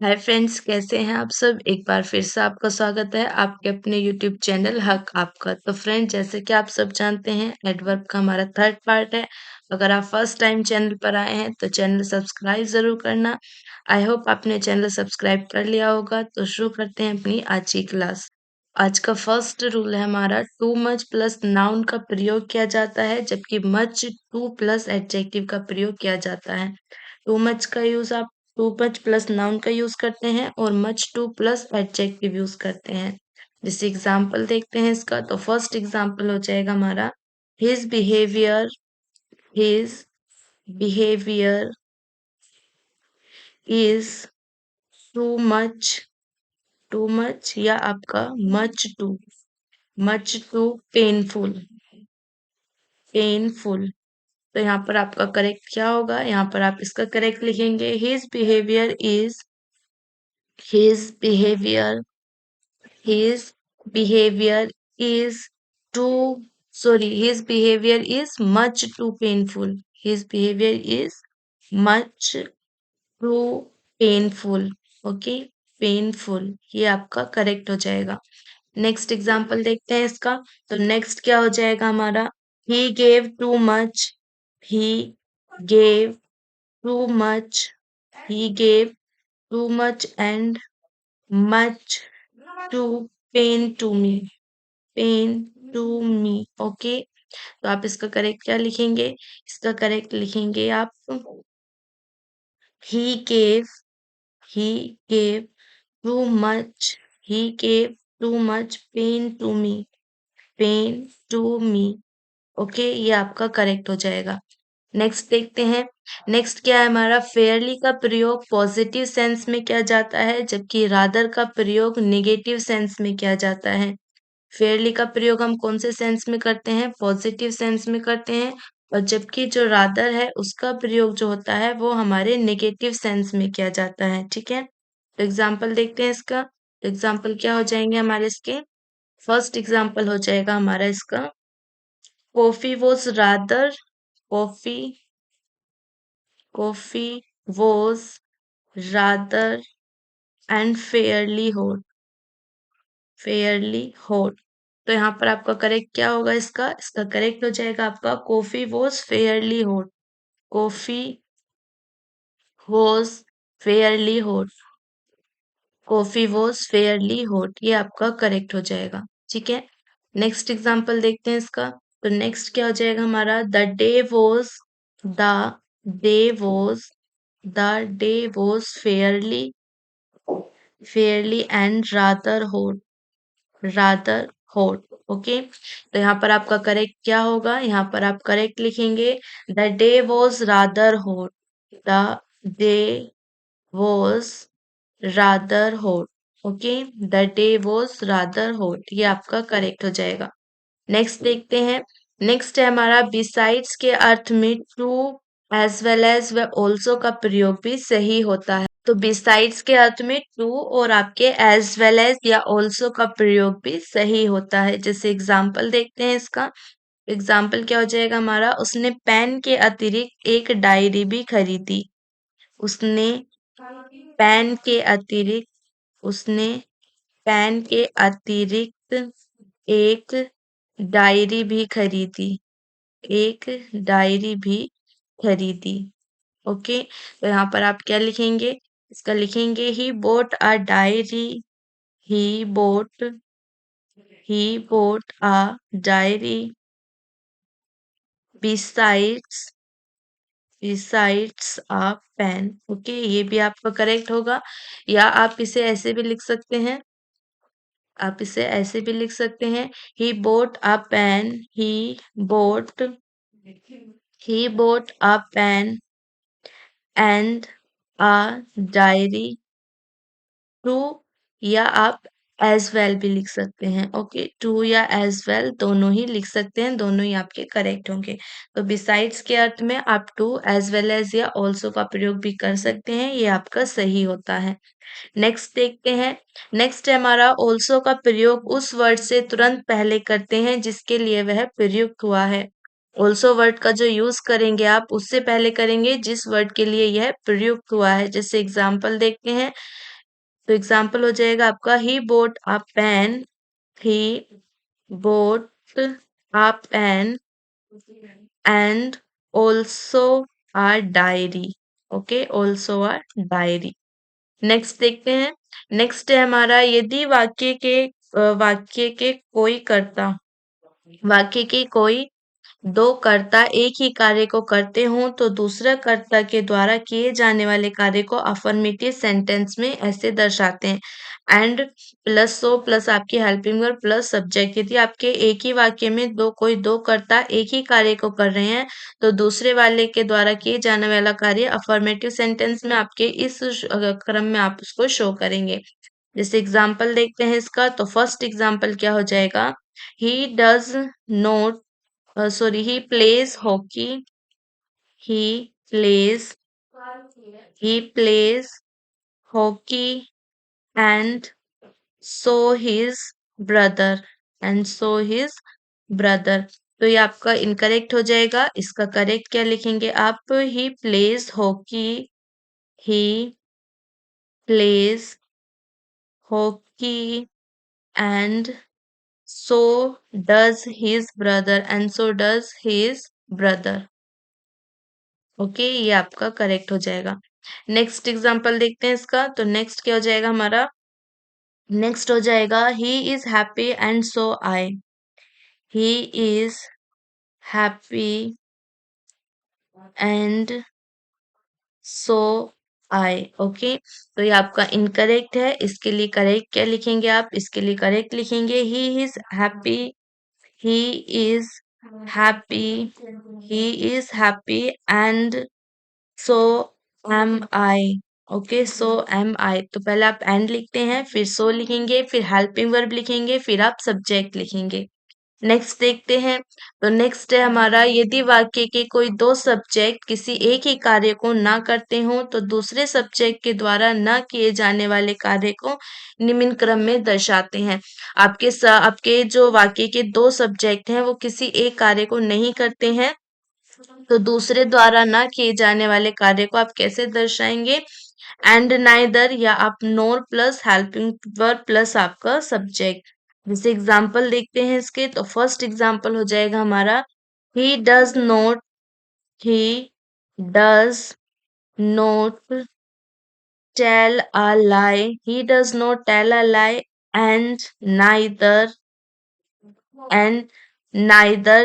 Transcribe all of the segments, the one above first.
Hi friends, कैसे हैं आप सब। एक बार फिर से आपका स्वागत है आपके अपने यूट्यूब चैनल हक आपका। तो फ्रेंड्स, जैसे कि आप सब जानते हैं, एडवर्ब का हमारा थर्ड पार्ट है। अगर आप फर्स्ट टाइम चैनल पर आए हैं तो चैनल सब्सक्राइब जरूर करना। आई होप आपने चैनल सब्सक्राइब कर लिया होगा। तो शुरू करते हैं अपनी आज की क्लास। आज का फर्स्ट रूल है हमारा, टू मच प्लस नाउन का प्रयोग किया जाता है, जबकि मच टू प्लस एडजेक्टिव का प्रयोग किया जाता है। टू मच का यूज आप टू मच प्लस नाउन का यूज करते हैं और much two plus adjective use करते हैं। जैसे एग्जाम्पल देखते हैं इसका, तो फर्स्ट एग्जाम्पल हो जाएगा हमारा, his behaviour his behaviour is too much या आपका मच टू पेनफुल। तो यहाँ पर आपका करेक्ट क्या होगा, यहाँ पर आप इसका करेक्ट लिखेंगे, his behaviour his behavior is too his behavior is much too painful. His behavior is much too painful. Okay, painful ये आपका करेक्ट हो जाएगा। नेक्स्ट एग्जाम्पल देखते हैं इसका। तो नेक्स्ट क्या हो जाएगा हमारा, he gave too much he gave too much he gave too much and much to pain to me. Okay, तो आप इसका करेक्ट क्या लिखेंगे, इसका करेक्ट लिखेंगे आप, he gave he gave too much he gave too much pain to me. Okay, ये आपका करेक्ट हो जाएगा। नेक्स्ट देखते हैं। नेक्स्ट क्या है हमारा, फेयरली का प्रयोग पॉजिटिव सेंस में किया जाता है, जबकि रादर का प्रयोग नेगेटिव सेंस में किया जाता है। फेयरली का प्रयोग हम कौन से सेंस में करते हैं, पॉजिटिव सेंस में करते हैं, और जबकि जो रादर है उसका प्रयोग जो होता है वो हमारे नेगेटिव सेंस में किया जाता है। ठीक है, तो एग्जाम्पल देखते हैं इसका। एग्जाम्पल क्या हो जाएंगे हमारे इसके, फर्स्ट एग्जाम्पल हो जाएगा हमारा इसका, coffee was rather coffee coffee was rather and Fairlie hot. तो यहाँ पर आपका करेक्ट क्या होगा, इसका करेक्ट हो जाएगा आपका, coffee was Fairlie hot coffee was Fairlie hot, ये आपका करेक्ट हो जाएगा। ठीक है, नेक्स्ट एग्जांपल देखते हैं इसका। तो नेक्स्ट क्या हो जाएगा हमारा, the the day was Fairlie and rather hot. Okay, तो यहाँ पर आपका करेक्ट क्या होगा, यहाँ पर आप करेक्ट लिखेंगे, the day was rather hot the day was rather hot. Okay, the day was rather hot, ये आपका करेक्ट हो जाएगा। नेक्स्ट देखते हैं। नेक्स्ट है हमारा, बिसाइड्स के अर्थ में टू एज वेल एज व ऑल्सो का प्रयोग भी सही होता है। तो बिसाइड्स के अर्थ में टू और आपके एज वेल एज या ऑल्सो का प्रयोग भी सही होता है। जैसे एग्जाम्पल देखते हैं इसका। एग्जाम्पल क्या हो जाएगा हमारा, उसने पेन के अतिरिक्त एक डायरी भी खरीदी। उसने पेन के अतिरिक्त उसने पेन के अतिरिक्त एक डायरी भी खरीदी एक डायरी भी खरीदी। ओके, तो यहाँ पर आप क्या लिखेंगे, इसका लिखेंगे, he bought he bought a diary besides a pen. Okay, ये भी आपका करेक्ट होगा। या आप इसे ऐसे भी लिख सकते हैं, he bought a pen bought he bought a pen and a diary too, या आप एज वेल भी लिख सकते हैं। ओके, टू या एज वेल दोनों ही लिख सकते हैं, दोनों ही आपके करेक्ट होंगे। तो बिसाइड्स के अर्थ में आप टू एज वेल एज या ऑल्सो का प्रयोग भी कर सकते हैं, ये आपका सही होता है। नेक्स्ट देखते हैं। नेक्स्ट है हमारा, ऑल्सो का प्रयोग उस वर्ड से तुरंत पहले करते हैं जिसके लिए वह प्रयुक्त हुआ है। ऑल्सो वर्ड का जो यूज करेंगे आप उससे पहले करेंगे जिस वर्ड के लिए यह प्रयुक्त हुआ है। जैसे एग्जाम्पल देखते हैं, तो एग्जाम्पल हो जाएगा आपका he bought a pen, he bought a pen and also a diary. Okay, also a diary. Next देखते हैं। नेक्स्ट है हमारा यदि वाक्य के कोई कर्ता, वाक्य के कोई दो कर्ता एक ही कार्य को करते हों तो दूसरा कर्ता के द्वारा किए जाने वाले कार्य को अफर्मेटिव सेंटेंस में ऐसे दर्शाते हैं। एंड प्लस सो प्लस आपकी हेल्पिंग वर्ब प्लस सब्जेक्ट। यदि आपके एक ही वाक्य में दो कर्ता एक ही कार्य को कर रहे हैं तो दूसरे वाले के द्वारा किए जाने वाला कार्य अफर्मेटिव सेंटेंस में आपके इस क्रम में आप उसको शो करेंगे। जैसे एग्जाम्पल देखते हैं इसका, तो फर्स्ट एग्जाम्पल क्या हो जाएगा, ही does note he plays hockey. He plays he plays hockey and so his brother and so his brother। तो ये आपका इनकरेक्ट हो जाएगा। इसका करेक्ट क्या लिखेंगे आप, he plays hockey, he plays hockey and so does his brother and so does his brother। Okay, ये आपका करेक्ट हो जाएगा। नेक्स्ट एग्जांपल देखते हैं इसका, तो नेक्स्ट क्या हो जाएगा हमारा, नेक्स्ट हो जाएगा ही is happy and so I. He is happy and so I. Okay, तो ये आपका इनकरेक्ट है। इसके लिए करेक्ट क्या लिखेंगे आप, इसके लिए करेक्ट लिखेंगे he is happy, he is happy, he is happy and so am I. Okay, so am I. तो पहले आप एंड लिखते हैं, फिर सो लिखेंगे, फिर हेल्पिंग वर्ब लिखेंगे, फिर आप सब्जेक्ट लिखेंगे। नेक्स्ट देखते हैं, तो नेक्स्ट है हमारा यदि वाक्य के कोई दो सब्जेक्ट किसी एक ही कार्य को ना करते हो तो दूसरे सब्जेक्ट के द्वारा न किए जाने वाले कार्य को निम्न क्रम में दर्शाते हैं। आपके जो वाक्य के दो सब्जेक्ट हैं वो किसी एक कार्य को नहीं करते हैं तो दूसरे द्वारा ना किए जाने वाले कार्य को आप कैसे दर्शाएंगे, एंड नाइदर या आप nor plus helping verb plus आपका सब्जेक्ट। जैसे एग्जांपल देखते हैं इसके, तो फर्स्ट एग्जांपल हो जाएगा हमारा he does not, he does not tell a lie, he does not tell a lie and and neither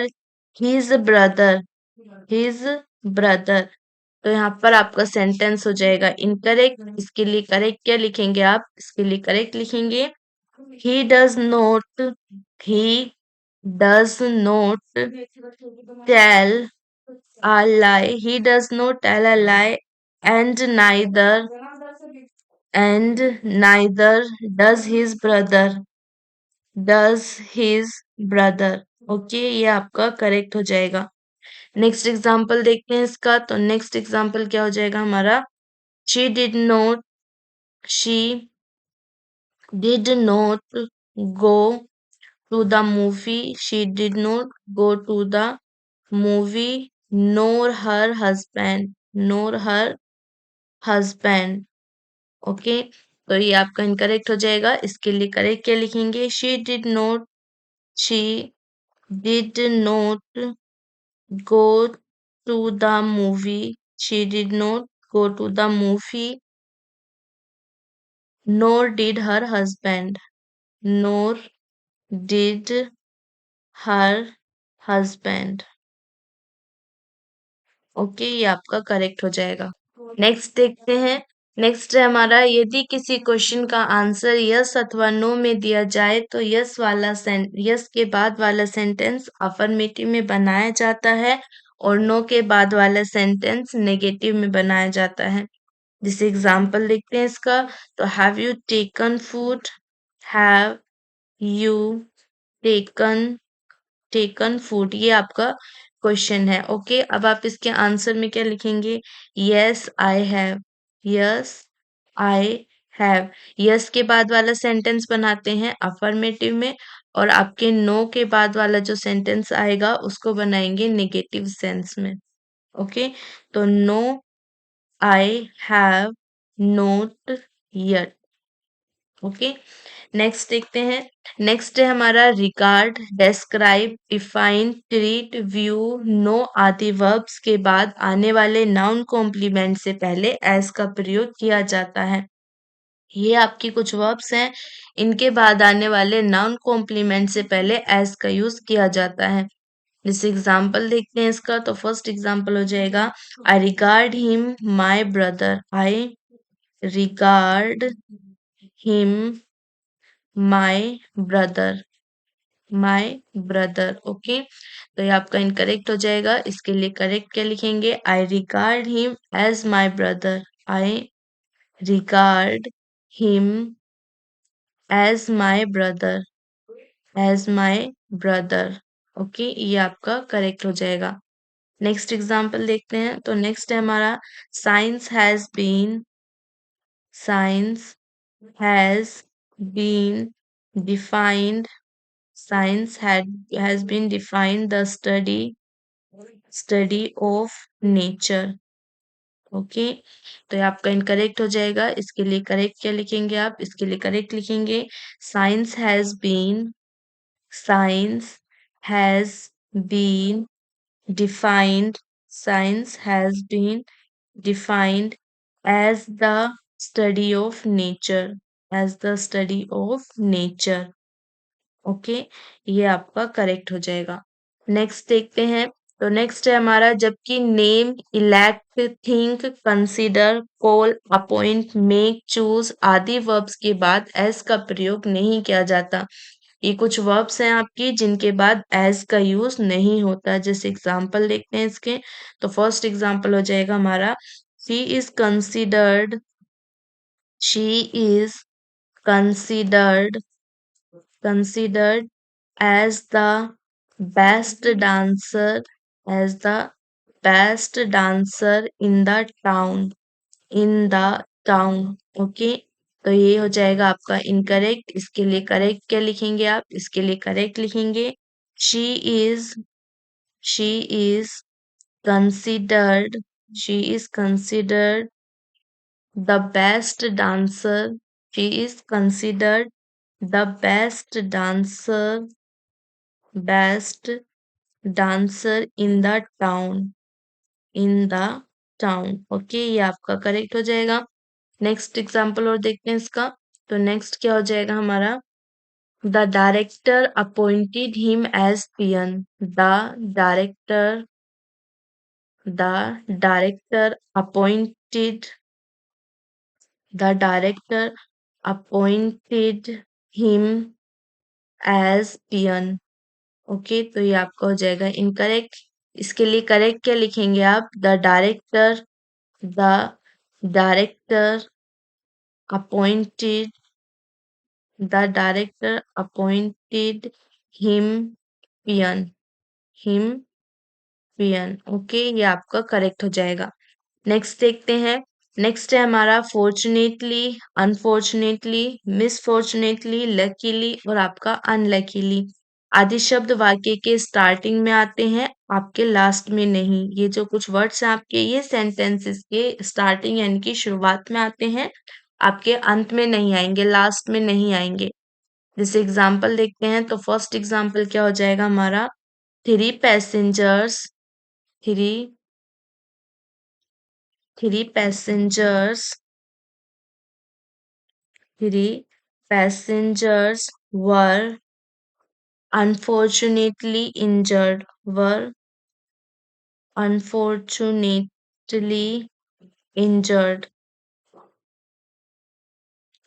his brother, his brother। तो यहाँ पर आपका सेंटेंस हो जाएगा इनकरेक्ट। इसके लिए करेक्ट क्या लिखेंगे आप, इसके लिए करेक्ट लिखेंगे he does not, he does not tell a lie, he does not tell a lie and neither does his brother। Okay, ये आपका करेक्ट हो जाएगा। नेक्स्ट एग्जाम्पल देखते हैं इसका, तो नेक्स्ट एग्जाम्पल क्या हो जाएगा हमारा, she did not, she did not go to the movie, she did not go to the movie nor her husband, nor her husband. Okay, तो ये आपका इनकरेक्ट हो जाएगा। इसके लिए करेक्ट क्या लिखेंगे, she did not go to the movie, she did not go to the movie nor did her husband, nor did her husband। Okay, ये आपका करेक्ट हो जाएगा। नेक्स्ट देखते हैं। नेक्स्ट है हमारा यदि किसी क्वेश्चन का आंसर यस अथवा नो में दिया जाए तो यस के बाद वाला सेंटेंस अफर्मेटिव में बनाया जाता है और नो के बाद वाला सेंटेंस नेगेटिव में बनाया जाता है। जैसे एग्जाम्पल देखते हैं इसका, तो have you taken food, have you taken taken food, ये आपका क्वेश्चन है। ओके, अब आप इसके आंसर में क्या लिखेंगे, yes I have, yes I have. Yes के बाद वाला सेंटेंस बनाते हैं अफर्मेटिव में और आपके नो के बाद वाला जो सेंटेंस आएगा उसको बनाएंगे नेगेटिव सेंस में। ओके, तो no I have not yet. Okay, next देखते हैं। नेक्स्ट है हमारा regard, describe, define, treat, view, know आदि वर्ब्स के बाद आने वाले नाउन कॉम्प्लीमेंट से पहले एस का प्रयोग किया जाता है। ये आपकी कुछ वर्ब्स हैं, इनके बाद आने वाले नाउन कॉम्प्लीमेंट से पहले एस का यूज किया जाता है। जैसे एग्जाम्पल देखते हैं इसका, तो फर्स्ट एग्जाम्पल हो जाएगा I regard him my brother. I regard him my brother. My brother. Okay, तो ये आपका इनकरेक्ट हो जाएगा। इसके लिए करेक्ट क्या लिखेंगे? I regard him as my brother. I regard him as my brother. As my brother. Okay, ये आपका करेक्ट हो जाएगा। नेक्स्ट एग्जाम्पल देखते हैं, तो नेक्स्ट है हमारा science has been. Science has been defined. Science has been defined the study of nature. Okay, तो ये आपका इनकरेक्ट हो जाएगा। इसके लिए करेक्ट क्या लिखेंगे आप? इसके लिए करेक्ट लिखेंगे science has been. Science has been defined. Science has been defined as the study of nature. As the study of nature. Okay, ये आपका करेक्ट हो जाएगा। नेक्स्ट देखते हैं, तो नेक्स्ट है हमारा जबकि name, elect, think, consider, call, appoint, make, choose आदि वर्ब्स के बाद एस का प्रयोग नहीं किया जाता। ये कुछ वर्ब्स हैं आपकी जिनके बाद एस का यूज नहीं होता। जैसे एग्जांपल देखते हैं इसके, तो फर्स्ट एग्जांपल हो जाएगा हमारा she is considered. She is considered considered as the best dancer, as the best dancer in the town, in the town. Okay, तो ये हो जाएगा आपका इनकरेक्ट। इसके लिए करेक्ट क्या लिखेंगे आप? इसके लिए करेक्ट लिखेंगे she is she is considered she is considered the best dancer. She is considered the best dancer in the town. In the town. Okay, ये आपका करेक्ट हो जाएगा। नेक्स्ट एग्जाम्पल और देखते हैं इसका, तो नेक्स्ट क्या हो जाएगा हमारा the director appointed him as peon. Director the director appointed The director appointed him as peon. Okay, तो ये आपका हो जाएगा इनकरेक्ट। इसके लिए करेक्ट क्या लिखेंगे आप? The director appointed the director appointed him peon. Him peon. Okay, ये आपका करेक्ट हो जाएगा। नेक्स्ट देखते हैं। नेक्स्ट है हमारा फॉर्चुनेटली, अनफॉर्चुनेटली, मिसफॉर्चुनेटली, लकीली और आपका अनलकीली आदि शब्द वाक्य के स्टार्टिंग में आते हैं, आपके लास्ट में नहीं। ये जो कुछ वर्ड्स हैं आपके, ये सेंटेंसेस के स्टार्टिंग यानी कि शुरुआत में आते हैं, आपके अंत में नहीं आएंगे, लास्ट में नहीं आएंगे। जैसे एग्जाम्पल देखते हैं, तो फर्स्ट एग्जाम्पल क्या हो जाएगा हमारा three passengers. Three three passengers Three passengers were unfortunately injured. Were unfortunately injured.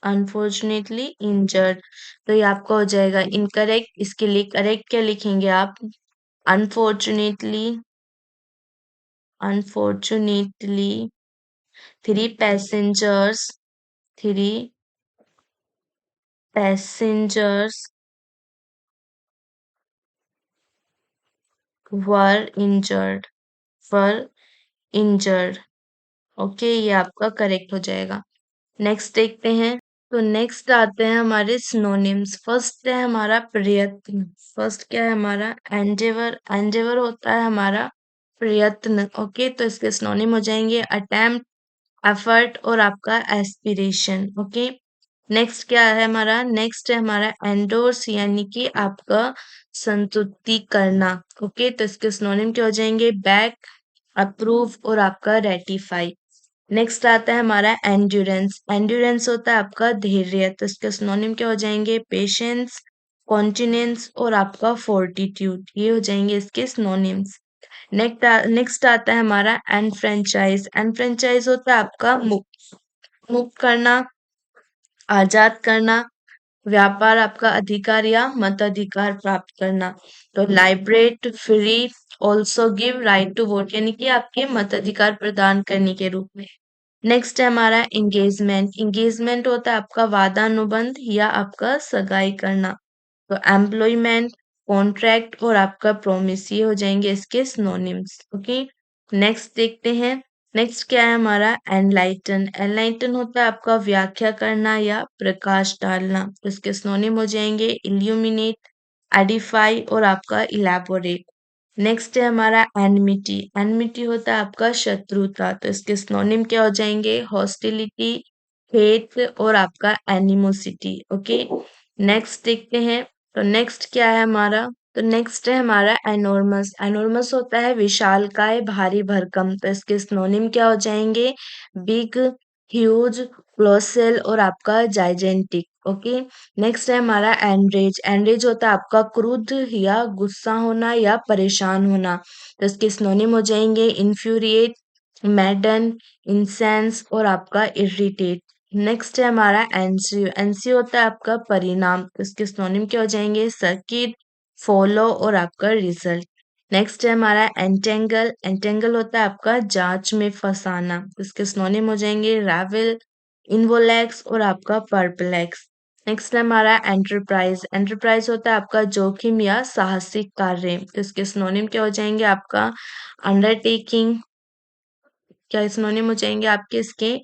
Unfortunately injured. तो ये आपका हो जाएगा इनकरेक्ट। इसके लिए करेक्ट क्या लिखेंगे आप? Unfortunately, unfortunately, three passengers, three passengers were injured. Were injured. Okay, ये आपका करेक्ट हो जाएगा। नेक्स्ट देखते हैं। तो नेक्स्ट आते हैं हमारे सिनोनिम्स। फर्स्ट है हमारा प्रयत्न। फर्स्ट क्या है हमारा? एंडेवर। एंडेवर होता है हमारा प्रयत्न। ओके, तो इसके सिनोनिम हो जाएंगे अटेम्प्ट, एफर्ट और आपका एस्पिरेशन। ओके, नेक्स्ट क्या है हमारा? नेक्स्ट है हमारा एंडोर्स, यानी कि आपका संतुष्टि करना। ओके, तो इसके सिनोनिम क्या हो जाएंगे? बैक, अप्रूव और आपका रेटिफाई। नेक्स्ट आता है हमारा एंड्योरेंस। एंड्योरेंस होता है आपका धैर्य, तो इसके सिनोनिम क्या हो जाएंगे? पेशेंस, कॉन्टिनेंस और आपका फोर्टिट्यूड। ये हो जाएंगे इसके सिनोनिम्स। नेक्स्ट आता है हमारा एनफ्रेंचाइज। एनफ्रेंचाइज होता है आपका मुक्त, मुक्त करना, आजाद करना, व्यापार आपका अधिकार या मताधिकार प्राप्त करना। तो liberate, free, also give, right to vote, यानी कि आपके मताधिकार प्रदान करने के रूप में। नेक्स्ट है हमारा एंगेजमेंट। एंगेजमेंट होता है आपका वादा अनुबंध या आपका सगाई करना। तो एम्प्लॉयमेंट, कॉन्ट्रैक्ट और आपका प्रोमिस, ये हो जाएंगे इसके सिनोनिम्स। ओके, नेक्स्ट देखते हैं। नेक्स्ट क्या है हमारा? एनलाइटन। एनलाइटन होता है आपका व्याख्या करना या प्रकाश डालना। तो इसके सिनोनिम हो जाएंगे इल्यूमिनेट, एडिफाई और आपका इलेबोरेट। नेक्स्ट है हमारा एनमिटी। एनमिटी होता है आपका शत्रुता, तो इसके सिनोनिम क्या हो जाएंगे? हॉस्टिलिटी, हेट और आपका एनिमोसिटी। ओके, नेक्स्ट देखते हैं। तो नेक्स्ट क्या है हमारा? तो नेक्स्ट है हमारा एनॉर्मस। एनॉर्मस होता है विशालकाय, भारी भरकम, तो इसके सिनोनिम क्या हो जाएंगे? बिग, ह्यूज, कोलोसल और आपका जाइजेंटिक। ओके, नेक्स्ट है हमारा एनरेज। एनरेज होता है आपका क्रुद्ध या गुस्सा होना या परेशान होना, तो इसके सिनोनिम हो जाएंगे इन्फ्यूरिएट, मैडन, इंसेंस और आपका इरिटेट। नेक्स्ट है हमारा एनसीओ। एनसीओ होता है आपका परिणाम, तो इसके सिनोनिम क्या हो जाएंगे? सर्किट, फॉलो और आपका रिजल्ट। नेक्स्ट है हमारा एंटेंगल। एंटेंगल होता है आपका जांच में फंसाना, तो इसके सिनोनिम हो जाएंगे राविल, इन्वोलैक्स और आपका परप्लेक्स। नेक्स्ट है हमारा एंटरप्राइज। एंटरप्राइज होता है आपका जोखिम या साहसिक कार्य, तो इसके सिनोनिम क्या हो जाएंगे? आपका अंडरटेकिंग। क्या सिनोनिम हो जाएंगे आपके इसके?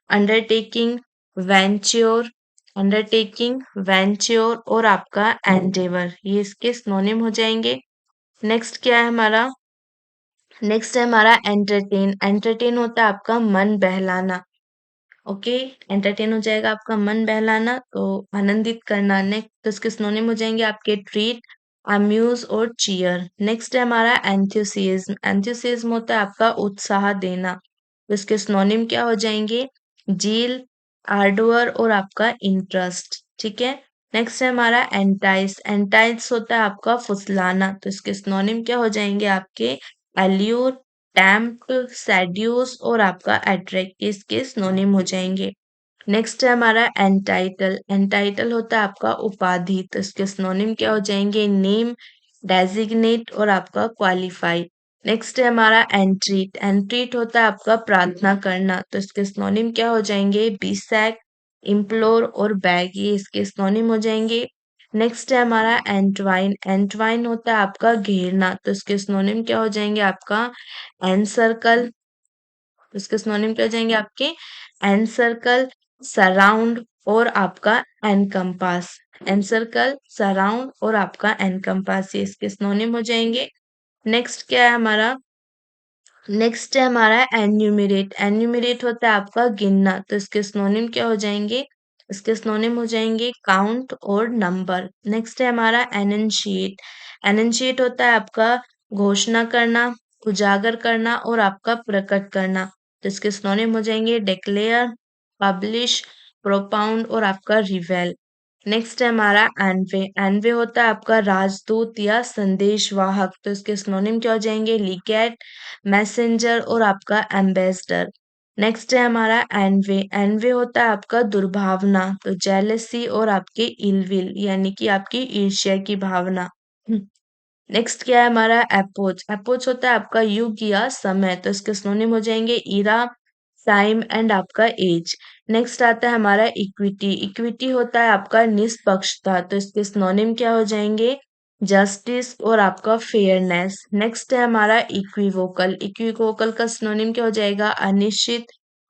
अंडरटेकिंग, वेंच्योर, अंडरटेकिंग, वेंच्योर और आपका एंडेवर, ये इसके सिनोनिम हो जाएंगे। नेक्स्ट क्या है हमारा? नेक्स्ट है हमारा एंटरटेन। एंटरटेन होता है आपका मन बहलाना। ओके, एंटरटेन हो जाएगा आपका मन बहलाना, तो आनंदित करना। नेक्स्ट तो इसके सिनोनिम हो जाएंगे आपके ट्रीट, अम्यूज और चीयर। नेक्स्ट है हमारा एंथुसिज्म। एंथुसिज्म होता है आपका उत्साह देना, तो इसके सिनोनिम क्या हो जाएंगे? जील, आर्डवर और आपका इंटरेस्ट। ठीक है, नेक्स्ट है हमारा एंटाइस। एंटाइस होता है आपका फुसलाना, तो इसके सिनोनिम क्या हो जाएंगे आपके? एल्यूर, टैम्प्ट, सेड्यूस और आपका अट्रैक्ट, इसके सिनोनिम हो जाएंगे। नेक्स्ट है हमारा एंटाइटल। एंटाइटल होता है आपका उपाधि, तो इसके सिनोनिम क्या हो जाएंगे? नेम, डेजिग्नेट और आपका क्वालिफाई। नेक्स्ट है हमारा एंट्रीट। एंट्रीट होता है आपका प्रार्थना करना, तो इसके सिनोनिम क्या हो जाएंगे? बीसैक, इम्प्लोर और बैग, ये इसके सिनोनिम हो जाएंगे। नेक्स्ट है हमारा एंटवाइन। एंटवाइन होता है आपका घेरना, तो इसके सिनोनिम क्या हो जाएंगे? आपका एनसर्कल, इसके सिनोनिम क्या हो जाएंगे आपके? एनसर्कल, सराउंड और आपका एनकम्पास। एनसर्कल, सराउंड और आपका एनकम्पास, ये इसके सिनोनिम हो जाएंगे। नेक्स्ट क्या है हमारा? नेक्स्ट है हमारा एन्यूमरेट। एन्यूमरेट होता है आपका गिनना, तो इसके सिनोनिम क्या हो जाएंगे? इसके सिनोनिम हो जाएंगे काउंट और नंबर। नेक्स्ट है हमारा एनंशिएट। एनंशिएट होता है आपका घोषणा करना, उजागर करना और आपका प्रकट करना, तो इसके सिनोनिम हो जाएंगे डिक्लेयर, पब्लिश, प्रोपाउंड और आपका रिवेल। नेक्स्ट है हमारा एनवे। एनवे होता है आपका राजदूत या संदेशवाहक, तो इसके सिनोनिम क्या हो जाएंगे? लीगेट, मैसेंजर और आपका एम्बेसडर। नेक्स्ट है हमारा एनवे। एनवे होता है आपका दुर्भावना, तो जेलसी और आपके इलविल, यानी कि आपकी ईर्ष्या की भावना। नेक्स्ट क्या है हमारा? अप्रोच। अप्रोच होता है आपका युग या समय, तो इसके सिनोनिम हो जाएंगे इरा, टाइम एंड आपका एज। नेक्स्ट आता है हमारा इक्विटी। इक्विटी होता है आपका निष्पक्षता, तो इसके सिनोनिम क्या हो जाएंगे? जस्टिस और आपका फेयरनेस। नेक्स्ट है हमारा इक्विवोकल। इक्विवोकल का सिनोनिम क्या हो जाएगा? अनिश्चित,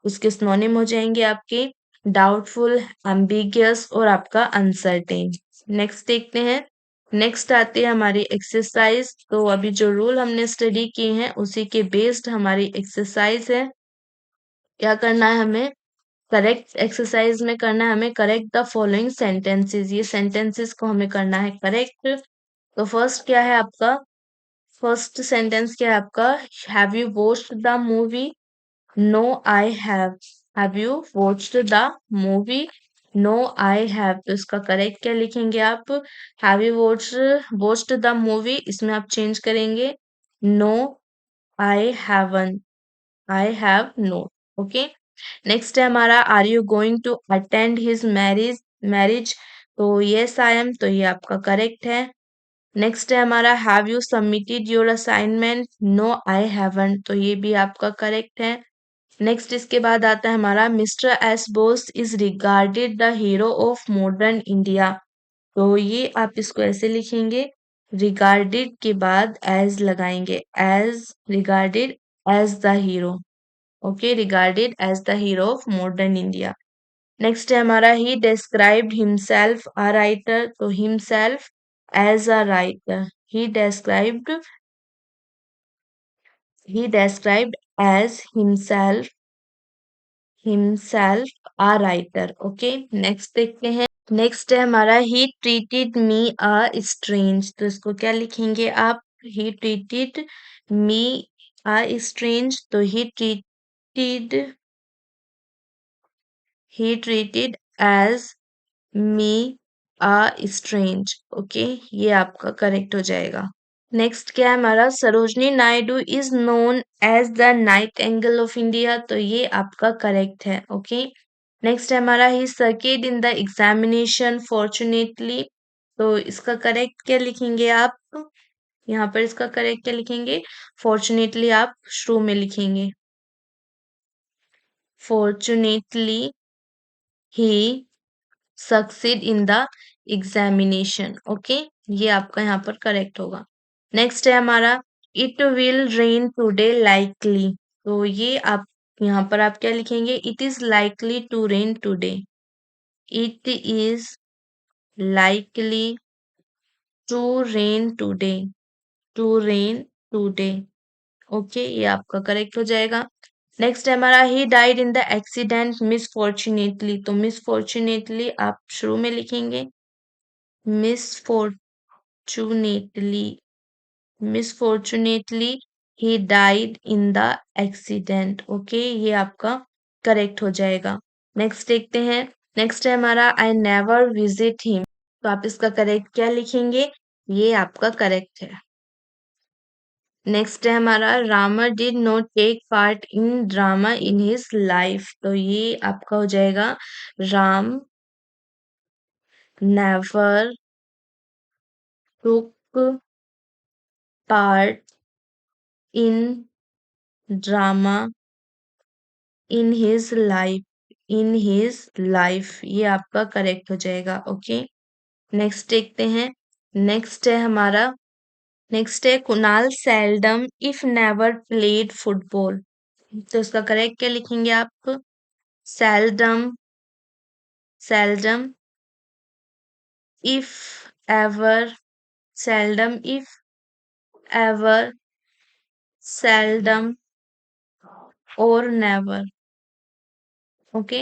उसके सिनोनिम हो जाएंगे आपके डाउटफुल, एम्बिगियस और आपका अनसर्टेन। नेक्स्ट देखते हैं। नेक्स्ट आती है हमारी एक्सरसाइज। तो अभी जो रूल हमने स्टडी किए हैं उसी के बेस्ड हमारी एक्सरसाइज है। क्या करना है हमें? करेक्ट एक्सरसाइज में करना है हमें करेक्ट द फॉलोइंग सेंटेंसेस। ये सेंटेंसेस को हमें करना है करेक्ट। तो फर्स्ट क्या है आपका? फर्स्ट सेंटेंस क्या है आपका? Have you watched the movie? No I have. Have you watched the movie? No I have. तो इसका करेक्ट क्या लिखेंगे आप? Have you watched the movie, इसमें आप चेंज करेंगे no I haven't. I have not. Okay. Next है हमारा are you going to attend his marriage? तो यस आई एम। तो ये आपका करेक्ट है। नेक्स्ट है हमारा have you submitted your assignment? No I haven't. तो ये भी आपका करेक्ट है। नेक्स्ट इसके बाद आता है हमारा mister S Bose is regarded the hero of modern India. तो ये आप इसको ऐसे लिखेंगे, रिगार्डेड के बाद एज लगाएंगे, as regarded as the hero. Okay, regarded as the hero of modern India. Next है हमारा he described himself a writer. तो himself as a writer. He described he described as himself a writer। Okay, next देखते हैं। Next है हमारा ही treated me a strange. तो इसको क्या लिखेंगे आप? He treated me a strange. तो he treated as me a strange। Okay, ये आपका करेक्ट हो जाएगा। नेक्स्ट क्या है हमारा? Sarojini Naidu is known as the nightingale of India. तो ये आपका करेक्ट है। ओके। नेक्स्ट है हमारा he succeeded in the examination fortunately. तो इसका करेक्ट क्या लिखेंगे आप? यहाँ पर इसका करेक्ट क्या लिखेंगे? फॉर्चुनेटली आप शुरू में लिखेंगे, fortunately he succeed in the examination. Okay, ये आपका यहाँ पर करेक्ट होगा। नेक्स्ट है हमारा it will rain today likely. तो ये आप यहाँ पर आप क्या लिखेंगे? It is likely to rain today. It is likely to rain today. To rain today. Okay, ये आपका करेक्ट हो जाएगा। नेक्स्ट है हमारा he died in the accident misfortunately. तो मिसफॉर्चुनेटली आप शुरू में लिखेंगे, मिसफॉर्चुनेटली। मिसफॉर्चुनेटली he died in the accident. Okay, ये आपका करेक्ट हो जाएगा। नेक्स्ट देखते हैं। नेक्स्ट है हमारा आई नेवर विजिट हिम। तो आप इसका करेक्ट क्या लिखेंगे? ये आपका करेक्ट है। नेक्स्ट है हमारा Rama did not take part in drama in his life. तो ये आपका हो जाएगा Ram never took part in drama in his life. In his life, ये आपका करेक्ट हो जाएगा। ओके, नेक्स्ट देखते हैं। नेक्स्ट है हमारा, नेक्स्ट है Kunal seldom if never played football. तो इसका करेक्ट क्या लिखेंगे आप? Seldom, seldom if ever, seldom if ever, seldom or never. Okay,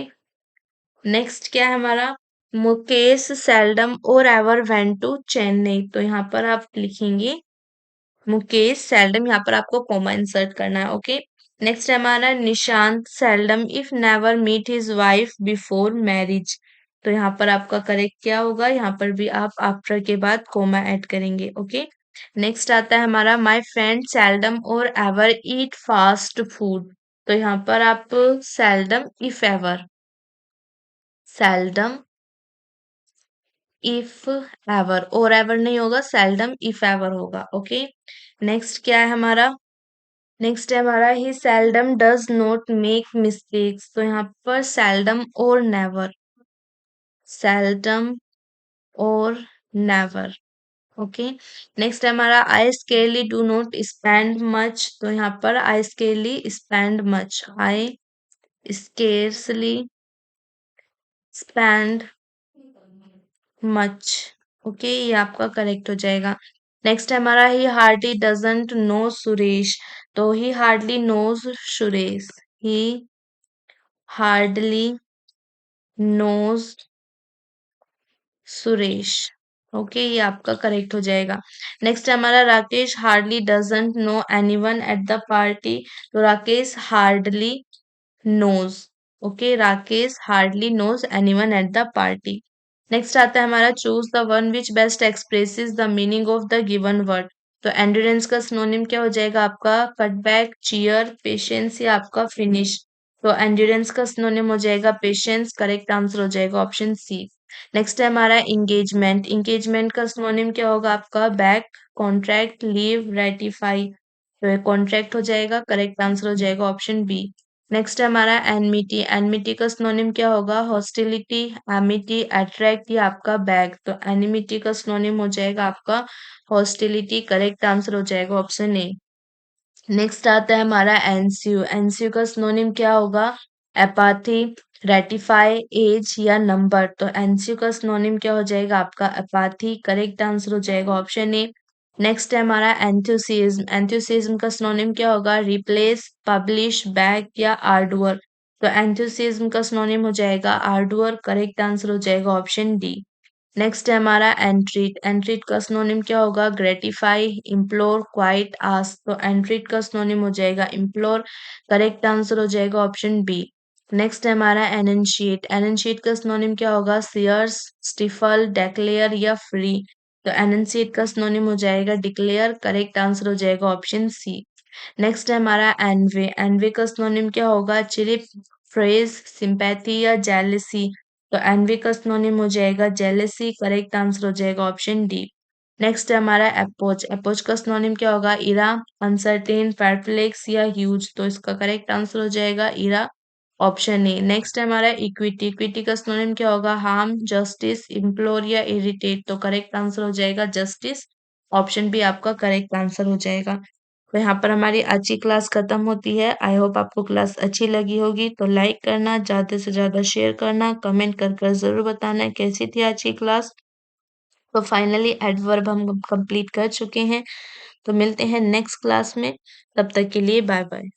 next क्या है हमारा? Mukesh seldom or ever went to Chennai. तो यहाँ पर आप लिखेंगे मुकेश सेल्डम, यहाँ पर आपको कॉमा इंसर्ट करना है। ओके, नेक्स्ट है हमारा Nishant seldom if never meet his wife before marriage. तो यहाँ पर आपका करेक्ट क्या होगा? यहाँ पर भी आप आफ्टर के बाद कॉमा ऐड करेंगे। ओके, नेक्स्ट आता है हमारा my friend seldom or ever eat fast food. तो यहाँ पर आप seldom if ever, seldom if ever, or ever नहीं होगा, सेल्डम इफ एवर होगा। ओके, नेक्स्ट क्या है हमारा? नेक्स्ट है हमारा he seldom does not make mistakes. तो यहाँ पर seldom or never, seldom or never. Okay, next है हमारा I scarcely do not spend much. तो यहाँ पर I scarcely spend much, I scarcely spend much. Okay, ये आपका करेक्ट हो जाएगा। नेक्स्ट है हमारा he hardly doesn't know Suresh. तो he hardly knows Suresh. He hardly knows Suresh. Okay, ये आपका करेक्ट हो जाएगा। नेक्स्ट है हमारा Rakesh hardly doesn't know anyone at the party. तो Rakesh hardly knows. Okay, Rakesh hardly knows anyone at the party. Next आता है हमारा choose the one which best expresses the meaning of the given word. तो endurance का synonym क्या हो जाएगा आपका कटबैक, चीयर, पेशेंस या आपका फिनिश। तो एंड्योरेंस का सिनोनिम हो जाएगा पेशेंस। करेक्ट आंसर हो जाएगा ऑप्शन सी। नेक्स्ट है हमारा इंगेजमेंट। इंगेजमेंट का सिनोनिम क्या होगा आपका बैक, कॉन्ट्रैक्ट, लीव, रेटिफाई। तो कॉन्ट्रैक्ट हो जाएगा। करेक्ट आंसर हो जाएगा ऑप्शन बी। नेक्स्ट है हमारा एनमिटी। एनमिटी का सिनोनिम क्या होगा हॉस्टिलिटी, एमिटी, अट्रैक्ट या आपका बैग। तो एनिमिटी का सिनोनिम हो जाएगा आपका हॉस्टिलिटी। करेक्ट आंसर हो जाएगा ऑप्शन ए। नेक्स्ट आता है हमारा एनसीयू। एनसीयू का सिनोनिम क्या होगा एपाथी, रेटिफाई, एज या नंबर। तो एनसीयू का सिनोनिम क्या हो जाएगा आपका एपाथी। करेक्ट आंसर हो जाएगा ऑप्शन ए। नेक्स्ट है हमारा एंथुसिज्म। एंथुसिज्म का सिनोनिम क्या होगा रिप्लेस, पब्लिश, बैक या आर्डवर। तो एंथुसिज्म का सिनोनिम हो जाएगा आर्डवर। करेक्ट आंसर हो जाएगा ऑप्शन डी। नेक्स्ट है हमारा एंट्रीट। एंट्रीट का सिनोनिम क्या होगा ग्रेटिफाई, इम्प्लोर, क्वाइट, आस्क। तो एंट्रीट का सिनोनिम हो जाएगा इम्प्लोर। करेक्ट आंसर हो जाएगा ऑप्शन बी। नेक्स्ट है हमारा एनंशिएट। एनंशिएट का सिनोनिम क्या होगा सियर्स, स्टिफल, डेक्लेयर या फ्री। तो एनंशिएट का सिनोनिम हो जाएगा डिक्लेयर। करेक्ट आंसर हो जाएगा ऑप्शन सी। नेक्स्ट है हमारा एनवे। एनवे का सिनोनिम क्या होगा चिरिप, फ्रेज, सिंपैथी या जेलसी। तो एनवी का सिनोनिम हो जाएगा जेलसी। करेक्ट आंसर हो जाएगा ऑप्शन डी। नेक्स्ट है हमारा अप्रोच। अप्रोच का सिनोनिम क्या होगा इरा, अनसर्टेन, परप्लेक्स या ह्यूज। तो इसका करेक्ट आंसर हो जाएगा इरा। Option A. नेक्स्ट है हमारा इक्विटी। इक्विटी का सिनोनिम क्या होगा हार्म, जस्टिस, इम्प्लोर या इरिटेट। तो करेक्ट आंसर हो जाएगा जस्टिस। ऑप्शन बी आपका करेक्ट आंसर हो जाएगा। तो यहाँ पर हमारी आज की क्लास खत्म होती है। आई होप आपको क्लास अच्छी लगी होगी। तो लाइक करना, ज्यादा से ज्यादा शेयर करना, कमेंट कर जरूर बताना कैसी थी आज की क्लास। तो फाइनली एडवर्ब हम कंप्लीट कर चुके हैं। तो मिलते हैं नेक्स्ट क्लास में। तब तक के लिए बाय बाय।